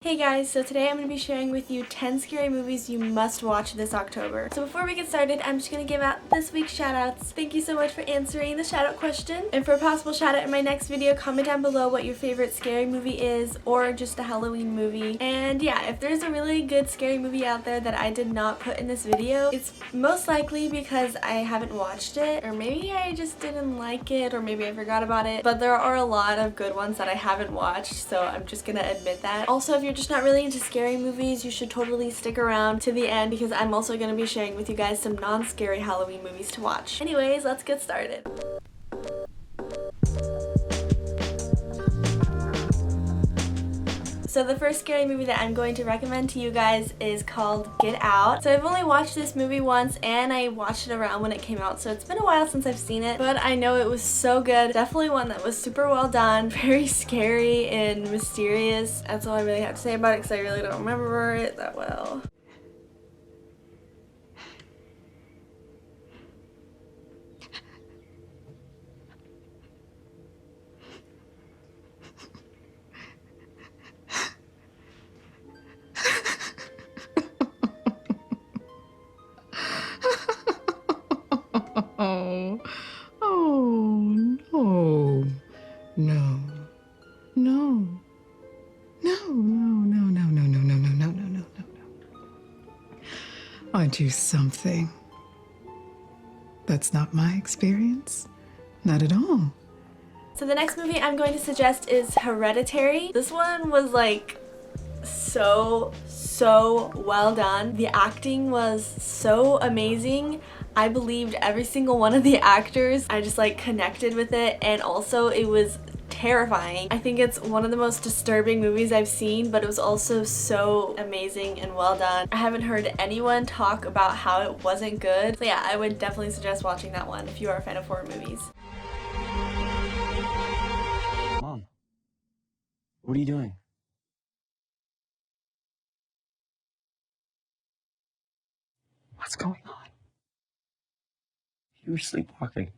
Hey guys, so today I'm going to be sharing with you 10 scary movies you must watch this October. So before we get started, I'm just going to give out this week's shoutouts. Thank you so much for answering the shoutout question. And for a possible shoutout in my next video, comment down below what your favorite scary movie is or just a Halloween movie. And yeah, if there's a really good scary movie out there that I did not put in this video, it's most likely because I haven't watched it, or maybe I just didn't like it, or maybe I forgot about it. But there are a lot of good ones that I haven't watched, so I'm just going to admit that. Also, if you're just not really into scary movies, you should totally stick around to the end because I'm also going to be sharing with you guys some non-scary Halloween movies to watch. Anyways, let's get started. So the first scary movie that I'm going to recommend to you guys is called Get Out. So I've only watched this movie once and I watched it around when it came out, so it's been a while since I've seen it, but I know it was so good. Definitely one that was super well done, very scary and mysterious. That's all I really have to say about it because I really don't remember it that well. I do something. That's not my experience. Not at all. So the next movie I'm going to suggest is Hereditary. This one was like so well done. The acting was so amazing. I believed every single one of the actors. I just like connected with it, and also it was terrifying. I think it's one of the most disturbing movies I've seen, but it was also so amazing and well done. I haven't heard anyone talk about how it wasn't good. So yeah, I would definitely suggest watching that one if you are a fan of horror movies. Mom, what are you doing? What's going on? You were sleepwalking.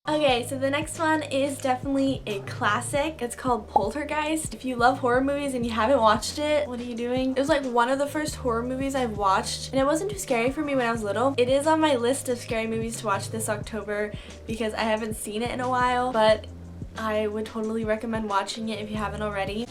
Okay, so the next one is definitely a classic. It's called Poltergeist. If you love horror movies and you haven't watched it, what are you doing? It was like one of the first horror movies I've watched, and it wasn't too scary for me when I was little. It is on my list of scary movies to watch this October because I haven't seen it in a while, but I would totally recommend watching it if you haven't already.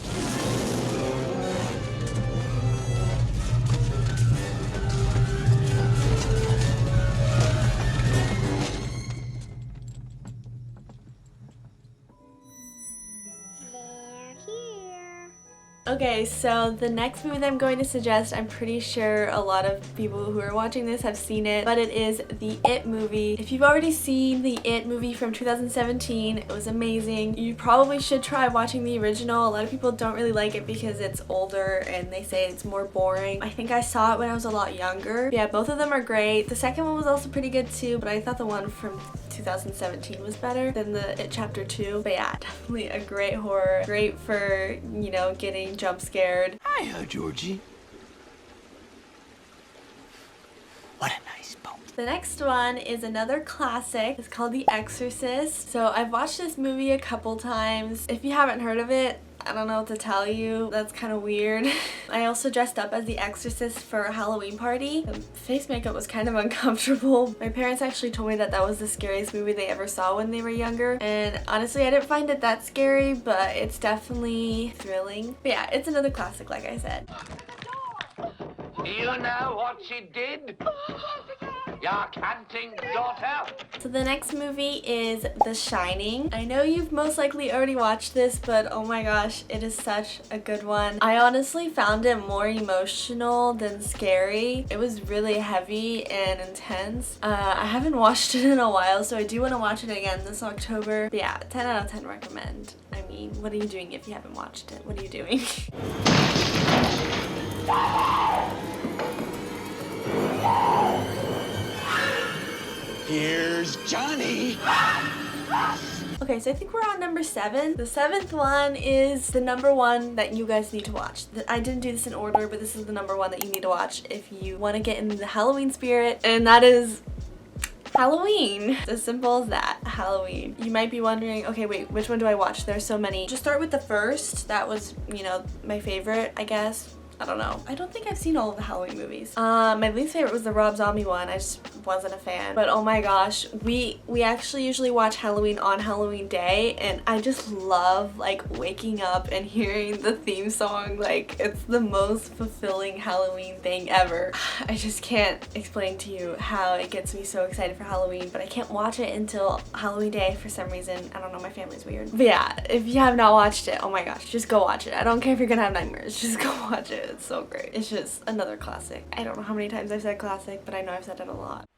Okay, so the next movie that I'm going to suggest, I'm pretty sure a lot of people who are watching this have seen it, but it is the It movie. If you've already seen the It movie from 2017, it was amazing. You probably should try watching the original. A lot of people don't really like it because it's older and they say it's more boring. I think I saw it when I was a lot younger. Yeah, both of them are great. The second one was also pretty good too, but I thought the one from 2017 was better than the It Chapter 2. But yeah, definitely a great horror. Great for, you know, getting jump scared. Hiya, Georgie. What a nice boat. The next one is another classic. It's called The Exorcist. So I've watched this movie a couple times. If you haven't heard of it, I don't know what to tell you. That's kind of weird. I also dressed up as the Exorcist for a Halloween party. The face makeup was kind of uncomfortable. My parents actually told me that that was the scariest movie they ever saw when they were younger. And honestly, I didn't find it that scary, but it's definitely thrilling. But yeah, it's another classic, like I said. You know what she did? Your canting daughter? So the next movie is The Shining. I know you've most likely already watched this, but oh my gosh, it is such a good one. I honestly found it more emotional than scary. It was really heavy and intense. I haven't watched it in a while, so I do want to watch it again this October. But yeah, 10 out of 10 recommend. I mean, what are you doing if you haven't watched it? What are you doing? Here's Johnny. Okay, so I think we're on number 7. The 7th one is the number one that you guys need to watch. I didn't do this in order, but this is the number one that you need to watch if you want to get in the Halloween spirit, and that is Halloween. It's as simple as that. Halloween. You might be wondering, okay, wait, which one do I watch? There's so many. Just start with the first. That was, you know, my favorite, I guess. I don't know. I don't think I've seen all of the Halloween movies. My least favorite was the Rob Zombie one. I just wasn't a fan. But oh my gosh, we actually usually watch Halloween on Halloween Day, and I just love like waking up and hearing the theme song. Like, it's the most fulfilling Halloween thing ever. I just can't explain to you how it gets me so excited for Halloween, but I can't watch it until Halloween Day for some reason. I don't know, my family's weird. But yeah, if you have not watched it, oh my gosh, just go watch it. I don't care if you're gonna have nightmares, just go watch it. It's so great. It's just another classic. I don't know how many times I've said classic, but I know I've said it a lot.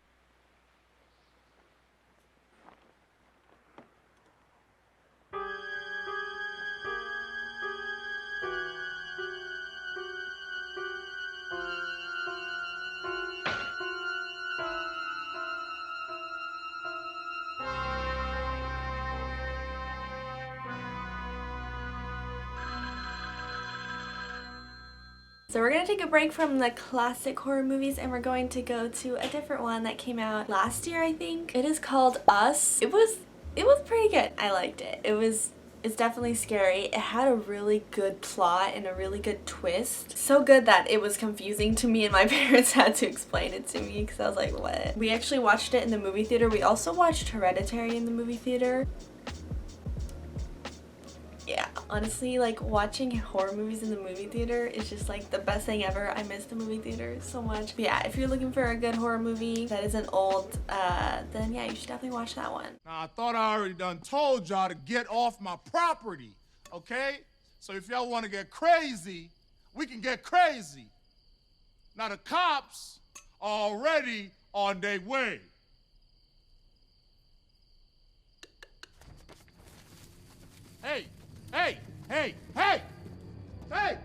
So we're gonna take a break from the classic horror movies and we're going to go to a different one that came out last year, I think. It is called Us. It was pretty good. I liked it. It's definitely scary. It had a really good plot and a really good twist. So good that it was confusing to me and my parents had to explain it to me because I was like, what? We actually watched it in the movie theater. We also watched Hereditary in the movie theater. Yeah, honestly, like watching horror movies in the movie theater is just like the best thing ever. I miss the movie theater so much. But yeah, if you're looking for a good horror movie that isn't old, then yeah, you should definitely watch that one. Now, I thought I already done told y'all to get off my property, okay? So if y'all want to get crazy, we can get crazy. Now, the cops are already on their way. Hey! Hey! Hey! Hey! Hey!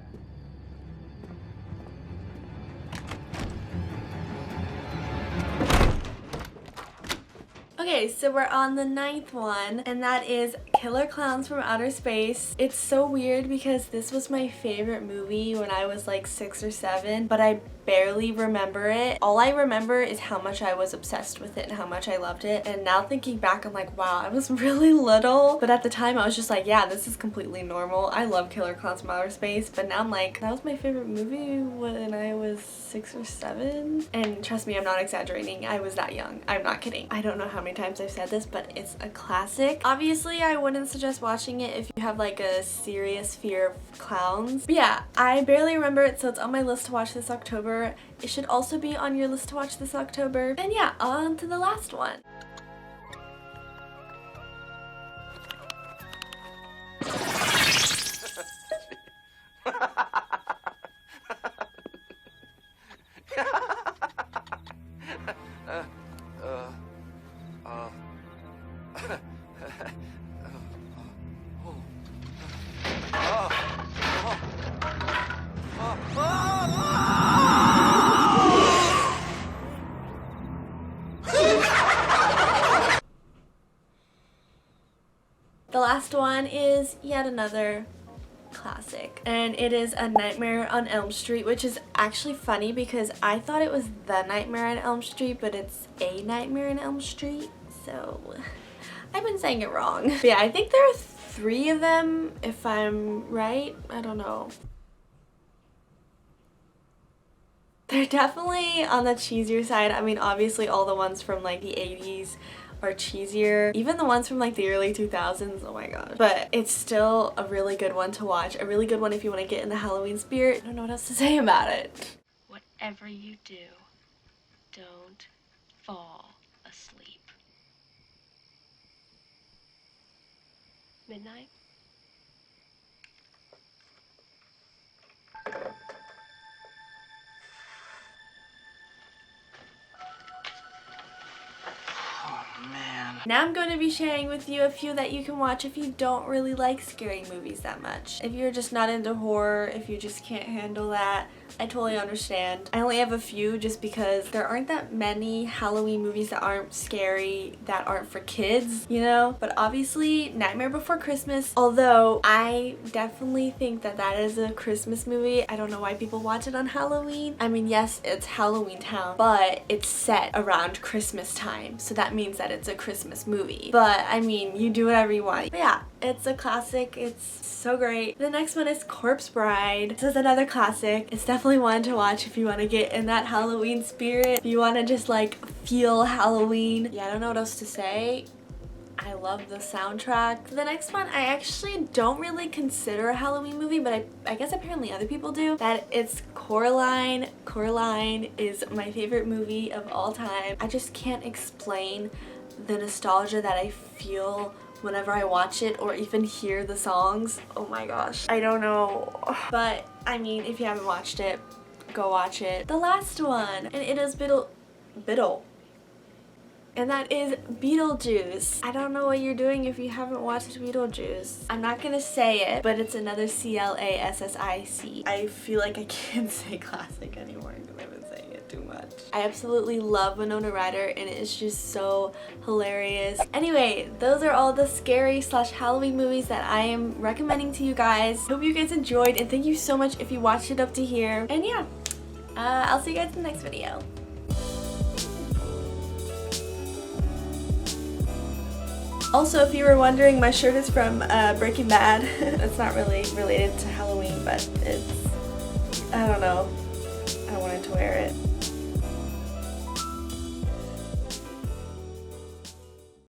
Okay, so we're on the 9th one, and that is Killer Clowns from Outer Space. It's so weird because this was my favorite movie when I was like 6 or 7, but I barely remember it. All I remember is how much I was obsessed with it and how much I loved it. And now thinking back, I'm like, wow, I was really little. But at the time, I was just like, yeah, this is completely normal. I love Killer Clowns from Outer Space. But now I'm like, that was my favorite movie when I was 6 or 7. And trust me, I'm not exaggerating. I was that young. I'm not kidding. I don't know how many times I've said this, but it's a classic. Obviously, I wouldn't suggest watching it if you have like a serious fear of clowns. But yeah, I barely remember it, so it's on my list to watch this October. It should also be on your list to watch this October. And yeah, on to the last one. The last one is yet another classic, and it is A Nightmare on Elm Street, which is actually funny because I thought it was The Nightmare on Elm Street, but it's A Nightmare on Elm Street, so I've been saying it wrong. But yeah, I think there are 3 of them, if I'm right. I don't know. They're definitely on the cheesier side. I mean, obviously all the ones from like the 80s are cheesier. Even the ones from like the early 2000s, oh my god. But it's still a really good one to watch. A really good one if you want to get in the Halloween spirit. I don't know what else to say about it. Whatever you do, don't fall asleep. Midnight? Oh, man. Now I'm going to be sharing with you a few that you can watch if you don't really like scary movies that much. If you're just not into horror, if you just can't handle that, I totally understand. I only have a few just because there aren't that many Halloween movies that aren't scary, that aren't for kids, you know? But obviously, Nightmare Before Christmas, although I definitely think that that is a Christmas movie. I don't know why people watch it on Halloween. I mean, yes, it's Halloween Town, but it's set around Christmas time, so that means that it's a Christmas movie. But I mean, you do whatever you want. But yeah, it's a classic. It's so great. The next one is Corpse Bride. This is another classic. It's definitely one to watch if you want to get in that Halloween spirit. If you want to just like feel Halloween. Yeah, I don't know what else to say. I love the soundtrack. The next one I actually don't really consider a Halloween movie, but I guess apparently other people do. That it's Coraline. Coraline is my favorite movie of all time. I just can't explain the nostalgia that I feel whenever I watch it or even hear the songs. Oh my gosh. I don't know. But I mean, if you haven't watched it, go watch it. The last one, and it is Biddle. And that is Beetlejuice. I don't know what you're doing if you haven't watched Beetlejuice. I'm not gonna say it, but it's another 𝙂𝙂. I feel like I can't say classic anymore because I've been saying it too much. I absolutely love Winona Ryder and it is just so hilarious. Anyway, those are all the scary / Halloween movies that I am recommending to you guys. Hope you guys enjoyed and thank you so much if you watched it up to here. And yeah, I'll see you guys in the next video. Also, if you were wondering, my shirt is from Breaking Bad. It's not really related to Halloween, but it's, I don't know.